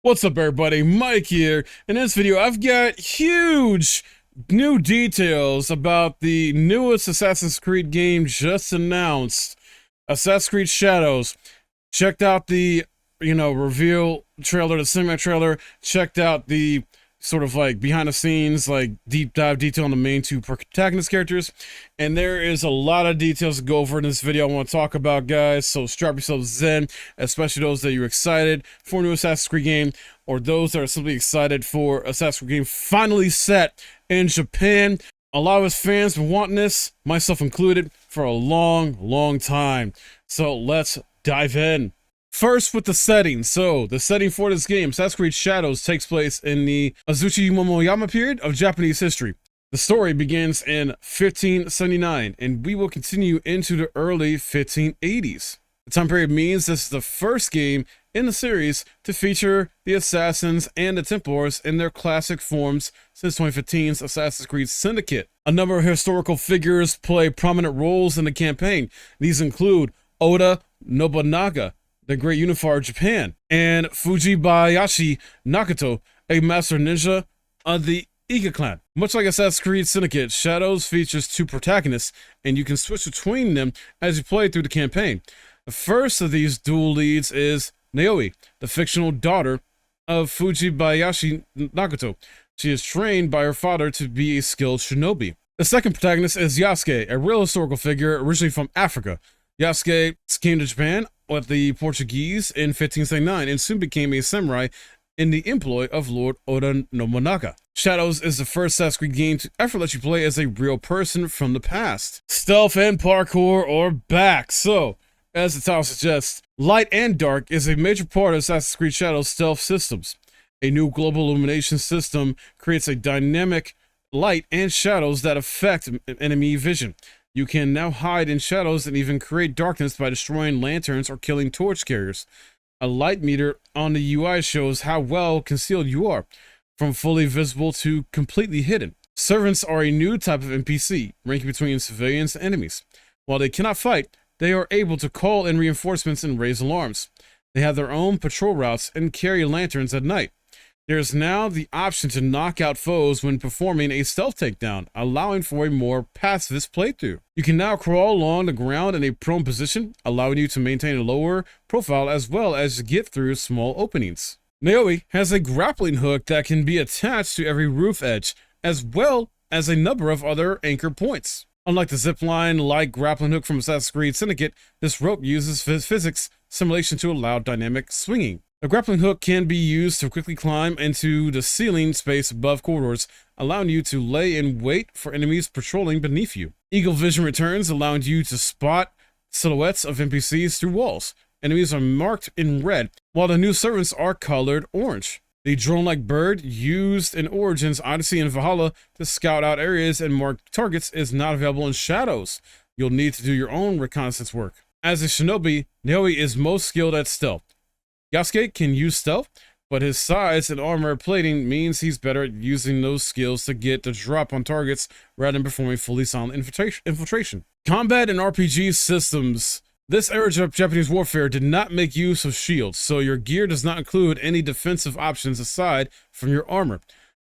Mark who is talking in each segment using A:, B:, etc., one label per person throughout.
A: What's up everybody, Mike here. In this video I've got huge new details about the newest Assassin's Creed game just announced, Assassin's Creed Shadows. Checked out the, reveal trailer, the cinematic trailer, checked out the sort of like behind the scenes, like deep dive detail on the main two protagonist characters, and there is a lot of details to go over in this video I want to talk about, guys. So strap yourselves in, especially those that you're excited for a new Assassin's Creed game, or those that are simply excited for Assassin's Creed game finally set in Japan. A lot of us fans have been wanting this, myself included, for a long time. So let's dive in. First, with the setting. So, the setting for this game, Assassin's Creed Shadows, takes place in the Azuchi Momoyama period of Japanese history. The story begins in 1579, and we will continue into the early 1580s. The time period means this is the first game in the series to feature the Assassins and the Templars in their classic forms since 2015's Assassin's Creed Syndicate. A number of historical figures play prominent roles in the campaign. These include Oda Nobunaga, the Great Unifier of Japan, and Fujibayashi Nakato, a master ninja of the Iga clan. Much like Assassin's Creed Syndicate, Shadows features two protagonists, and you can switch between them as you play through the campaign. The first of these dual leads is Naoi, the fictional daughter of Fujibayashi Nakato. She is trained by her father to be a skilled shinobi. The second protagonist is Yasuke, a real historical figure originally from Africa. Yasuke came to Japan with the Portuguese in 1579 and soon became a samurai in the employ of Lord Oda Nobunaga. Shadows is the first Assassin's Creed game to ever let you play as a real person from the past. Stealth and parkour are back. So, as the title suggests, light and dark is a major part of Assassin's Creed Shadows stealth systems. A new global illumination system creates a dynamic light and shadows that affect enemy vision. You can now hide in shadows and even create darkness by destroying lanterns or killing torch carriers. A light meter on the UI shows how well concealed you are, from fully visible to completely hidden. Servants are a new type of NPC, ranking between civilians and enemies. While they cannot fight, they are able to call in reinforcements and raise alarms. They have their own patrol routes and carry lanterns at night. There is now the option to knock out foes when performing a stealth takedown, allowing for a more pacifist playthrough. You can now crawl along the ground in a prone position, allowing you to maintain a lower profile as well as get through small openings. Naoi has a grappling hook that can be attached to every roof edge, as well as a number of other anchor points. Unlike the zipline-like grappling hook from Assassin's Creed Syndicate, this rope uses physics simulation to allow dynamic swinging. The grappling hook can be used to quickly climb into the ceiling space above corridors, allowing you to lay in wait for enemies patrolling beneath you. Eagle vision returns, allowing you to spot silhouettes of NPCs through walls. Enemies are marked in red, while the new servants are colored orange. The drone-like bird used in Origins, Odyssey, and Valhalla to scout out areas and mark targets is not available in Shadows. You'll need to do your own reconnaissance work. As a shinobi, Naoi is most skilled at stealth. Yasuke can use stealth, but his size and armor plating means he's better at using those skills to get the drop on targets rather than performing fully silent infiltration. Combat and RPG systems. This era of Japanese warfare did not make use of shields, so your gear does not include any defensive options aside from your armor.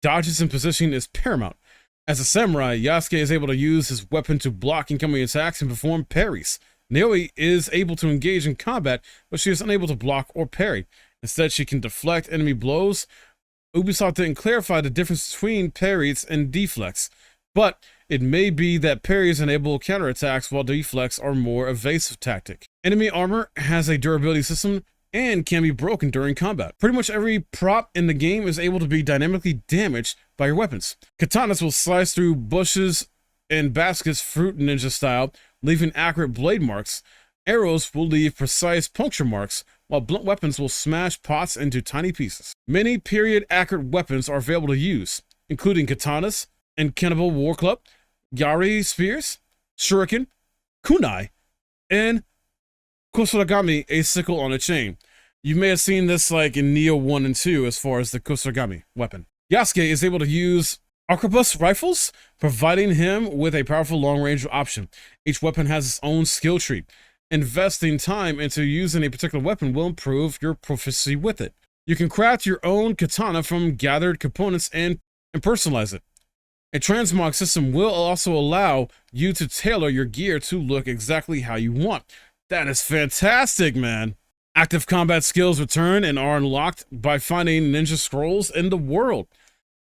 A: Dodges and positioning is paramount. As a samurai, Yasuke is able to use his weapon to block incoming attacks and perform parries. Naoi is able to engage in combat, but she is unable to block or parry. Instead, she can deflect enemy blows. Ubisoft didn't clarify the difference between parries and deflects, but it may be that parries enable counterattacks while deflects are more evasive tactic. Enemy armor has a durability system and can be broken during combat. Pretty much every prop in the game is able to be dynamically damaged by your weapons. Katanas will slice through bushes and baskets fruit ninja style, leaving accurate blade marks. Arrows will leave precise puncture marks, while blunt weapons will smash pots into tiny pieces. Many period-accurate weapons are available to use, including katanas and Cannibal War Club, Yari spears, shuriken, kunai, and Kusarigami, a sickle on a chain. You may have seen this like in Neo 1 and 2 as far as the Kusarigami weapon. Yasuke is able to use arquebus rifles, providing him with a powerful long-range option. Each weapon has its own skill tree. Investing time into using a particular weapon will improve your proficiency with it. You can craft your own katana from gathered components and personalize it. A transmog system will also allow you to tailor your gear to look exactly how you want. That is fantastic, man. Active combat skills return and are unlocked by finding ninja scrolls in the world.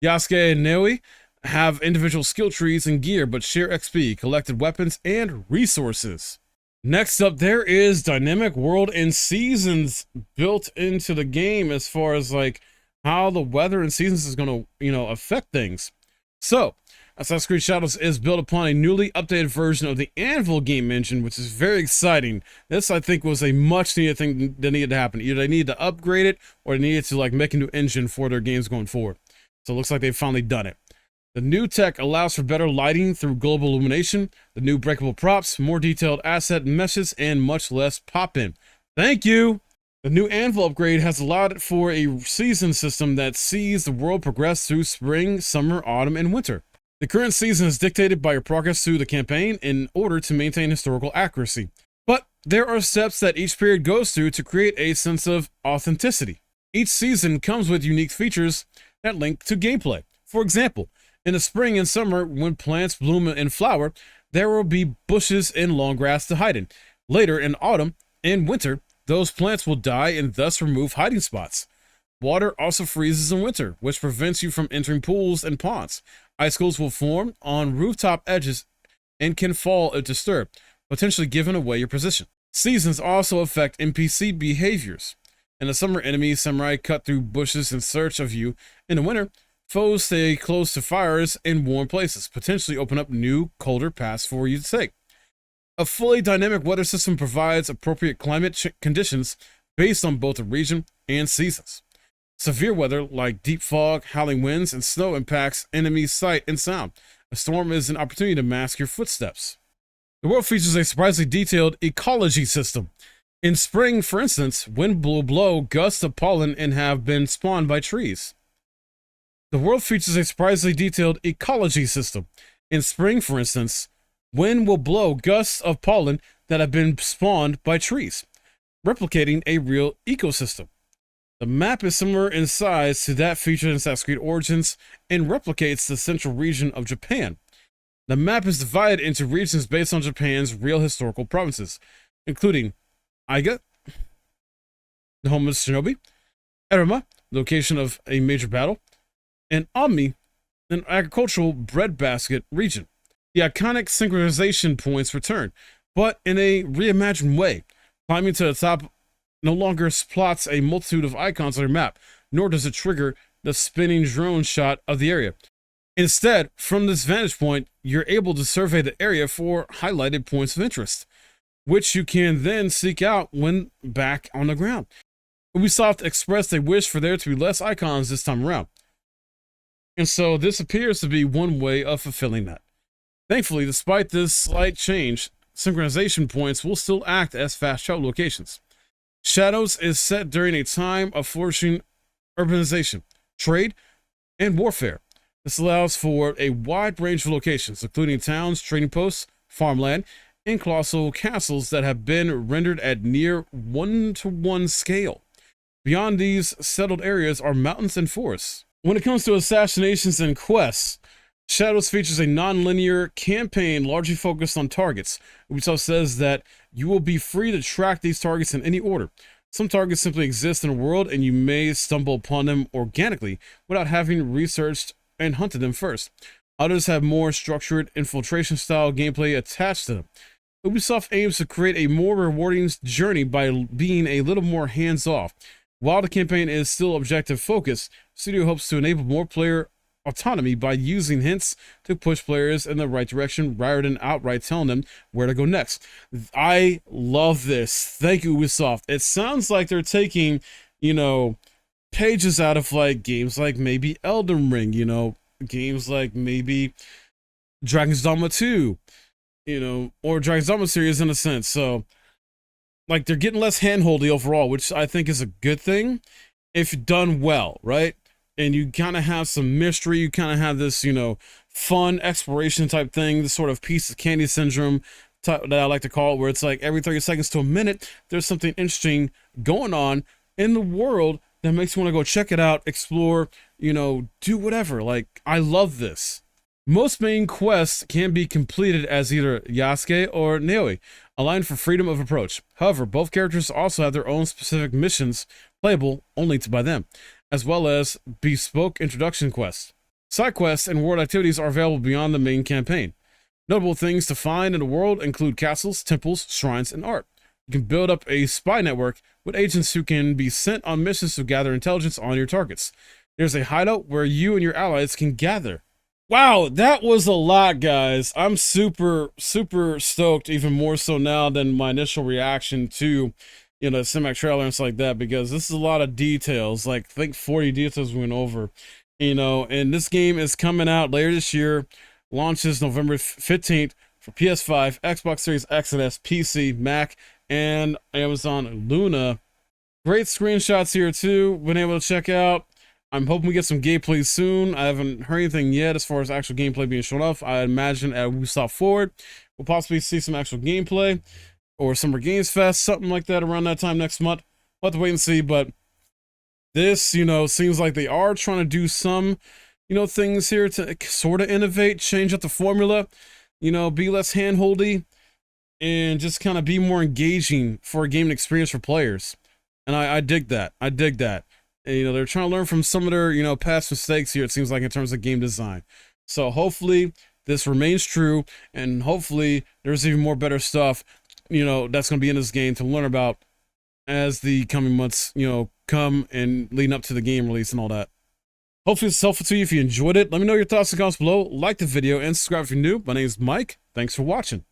A: Yasuke and Naoi have individual skill trees and gear, but share XP, collected weapons, and resources. Next up, there is dynamic world and seasons built into the game as far as like how the weather and seasons is going to, affect things. So, Assassin's Creed Shadows is built upon a newly updated version of the Anvil game engine, which is very exciting. This, I think, was a much needed thing that needed to happen. Either they needed to upgrade it or they needed to like make a new engine for their games going forward. So it looks like they've finally done it. The new tech allows for better lighting through global illumination, the new breakable props, more detailed asset meshes, and much less pop-in. Thank you! The new Anvil upgrade has allowed for a season system that sees the world progress through spring, summer, autumn, and winter. The current season is dictated by your progress through the campaign in order to maintain historical accuracy. But there are steps that each period goes through to create a sense of authenticity. Each season comes with unique features that link to gameplay. For example, in the spring and summer, when plants bloom and flower, there will be bushes and long grass to hide in. Later in autumn and winter, those plants will die and thus remove hiding spots. Water also freezes in winter, which prevents you from entering pools and ponds. Icicles will form on rooftop edges and can fall if disturbed, potentially giving away your position. Seasons also affect NPC behaviors. In the summer, enemies samurai cut through bushes in search of you. In the winter, foes stay close to fires in warm places, potentially open up new, colder paths for you to take. A fully dynamic weather system provides appropriate climate conditions based on both the region and seasons. Severe weather like deep fog, howling winds, and snow impacts enemy sight and sound. A storm is an opportunity to mask your footsteps. The world features a surprisingly detailed ecology system. In spring, for instance, wind will blow gusts of pollen and have been spawned by trees. The world features a surprisingly detailed ecology system. In spring, for instance, wind will blow gusts of pollen that have been spawned by trees, replicating a real ecosystem. The map is similar in size to that featured in Assassin's Creed Origins and replicates the central region of Japan. The map is divided into regions based on Japan's real historical provinces, including Aiga, the home of Shinobi, Erima, location of a major battle, and Ami, an agricultural breadbasket region. The iconic synchronization points return, but in a reimagined way. Climbing to the top no longer plots a multitude of icons on your map, nor does it trigger the spinning drone shot of the area. Instead, from this vantage point, you're able to survey the area for highlighted points of interest, which you can then seek out when back on the ground. Ubisoft expressed a wish for there to be less icons this time around. And so this appears to be one way of fulfilling that. Thankfully, despite this slight change, synchronization points will still act as fast travel locations. Shadows is set during a time of flourishing urbanization, trade, and warfare. This allows for a wide range of locations, including towns, trading posts, farmland, and colossal castles that have been rendered at near one-to-one scale. Beyond these settled areas are mountains and forests. When it comes to assassinations and quests, Shadows features a non-linear campaign largely focused on targets. Ubisoft says that you will be free to track these targets in any order. Some targets simply exist in the world and you may stumble upon them organically without having researched and hunted them first. Others have more structured infiltration-style gameplay attached to them. Ubisoft aims to create a more rewarding journey by being a little more hands-off. While the campaign is still objective-focused, the studio hopes to enable more player autonomy by using hints to push players in the right direction rather than outright telling them where to go next. I love this. Thank you, Ubisoft. It sounds like they're taking, pages out of like games like maybe Elden Ring, games like maybe Dragon's Dogma 2, or Dragon's Dogma series in a sense. So like they're getting less handholdy overall, which I think is a good thing if done well, right? And you kind of have some mystery, you kind of have this, fun exploration type thing, this sort of piece of candy syndrome type, that I like to call it, where it's like every 30 seconds to a minute, there's something interesting going on in the world that makes you want to go check it out, explore, you know, do whatever. Like, I love this. Most main quests can be completed as either Yasuke or Naoi, aligned for freedom of approach. However, both characters also have their own specific missions playable only by them, as well as bespoke introduction quests. Side quests and world activities are available beyond the main campaign. Notable things to find in the world include castles, temples, shrines, and art. You can build up a spy network with agents who can be sent on missions to gather intelligence on your targets. There's a hideout where you and your allies can gather. Wow, that was a lot, guys. I'm super stoked, even more so now than my initial reaction to, you know, the cinematic trailer and stuff like that, because this is a lot of details. Like, I think 40 details we went over, you know, and this game is coming out later this year. Launches November 15th for PS5, Xbox Series X and S, PC, Mac, and Amazon Luna. Great screenshots here too, been able to check out. I'm hoping we get some gameplay soon. I haven't heard anything yet as far as actual gameplay being shown off. I imagine at Ubisoft Forward, we'll possibly see some actual gameplay or Summer Games Fest, something like that around that time next month. We'll have to wait and see, but this, you know, seems like they are trying to do some, you know, things here to sort of innovate, change up the formula, you know, be less handholdy, and just kind of be more engaging for a gaming experience for players. And I dig that. I dig that. And, you know, they're trying to learn from some of their, you know, past mistakes here, it seems like, in terms of game design. So hopefully this remains true, and hopefully there's even more better stuff, you know, that's going to be in this game to learn about as the coming months, you know, come and leading up to the game release and all that. Hopefully it's helpful to you. If you enjoyed it, let me know your thoughts in the comments below. Like the video and subscribe if you're new. My name is Mike. Thanks for watching.